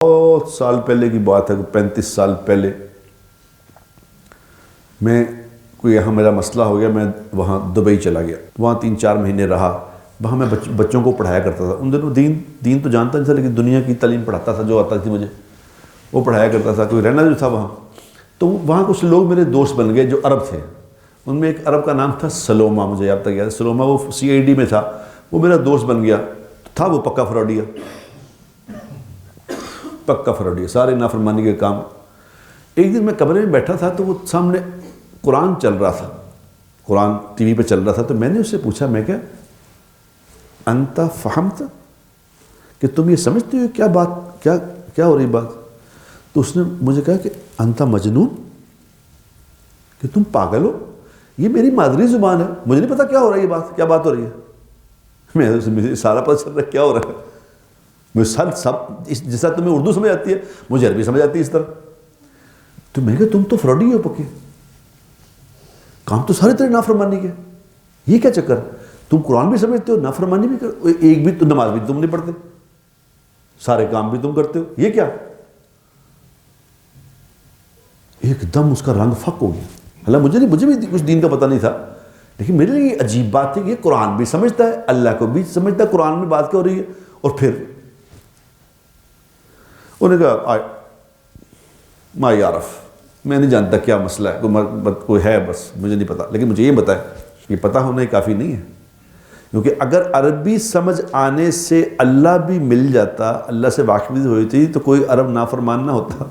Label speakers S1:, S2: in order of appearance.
S1: بہت سال پہلے کی بات ہے، 35 سال پہلے میں کوئی یہاں میرا مسئلہ ہو گیا، میں وہاں دبئی چلا گیا، وہاں 3-4 مہینے رہا، وہاں میں بچوں کو پڑھایا کرتا تھا۔ ان دنوں دین تو جانتا نہیں تھا، لیکن دنیا کی تعلیم پڑھاتا تھا، جو آتا تھی مجھے وہ پڑھایا کرتا تھا، کوئی رہنا جو تھا وہاں۔ تو وہاں کچھ لوگ میرے دوست بن گئے جو عرب تھے، ان میں ایک عرب کا نام تھا سلومہ، مجھے یاد تک یاد ہے سلومہ، وہ CID میں تھا، وہ میرا دوست بن گیا تھا، وہ پکا فراڈیا، سارے نافرمانی کے کام۔ ایک دن میں کمرے میں بیٹھا تھا تو وہ سامنے قرآن چل رہا تھا، قرآن ٹی وی پہ چل رہا تھا، تو میں نے اس سے پوچھا، میں کیا انت فہمت، کہ تم یہ سمجھتے ہو کیا بات، کیا ہو رہی بات؟ تو اس نے مجھے کہا کہ انت مجنون، کہ تم پاگل ہو، یہ میری مادری زبان ہے، مجھے نہیں پتا کیا ہو رہا ہے، یہ بات کیا بات ہو رہی ہے، مجھے سارا پتہ چل رہا ہے کیا ہو رہا ہے، مجھے سب جس طرح تمہیں اردو سمجھ آتی ہے مجھے عربی سمجھ آتی ہے اس طرح۔ تو میں کہا تم تو فراڈی ہو پکے، کام تو سارے تیرے نافرمانی کے، یہ کیا چکر، تم قرآن بھی سمجھتے ہو، نافرمانی بھی کرتے، ایک بھی تو نماز بھی تم نہیں پڑھتے، سارے کام بھی تم کرتے ہو، یہ کیا؟ ایک دم اس کا رنگ فک ہو گیا۔ حالانکہ مجھے بھی کچھ دین کا پتہ نہیں تھا، لیکن میرے لیے یہ عجیب بات ہے کہ یہ قرآن بھی سمجھتا ہے، اللہ کو بھی سمجھتا ہے، قرآن میں بات کیا ہو رہی ہے، اور پھر انہوں نے کہا ما یعرف، میں نہیں جانتا کیا مسئلہ ہے، کوئی ہے بس مجھے نہیں پتا، لیکن مجھے یہ بتائے، یہ پتہ ہونا ہی کافی نہیں ہے، کیونکہ اگر عربی سمجھ آنے سے اللہ بھی مل جاتا، اللہ سے واقفیت ہوئی تھی، تو کوئی عرب نافرمان نہ ہوتا۔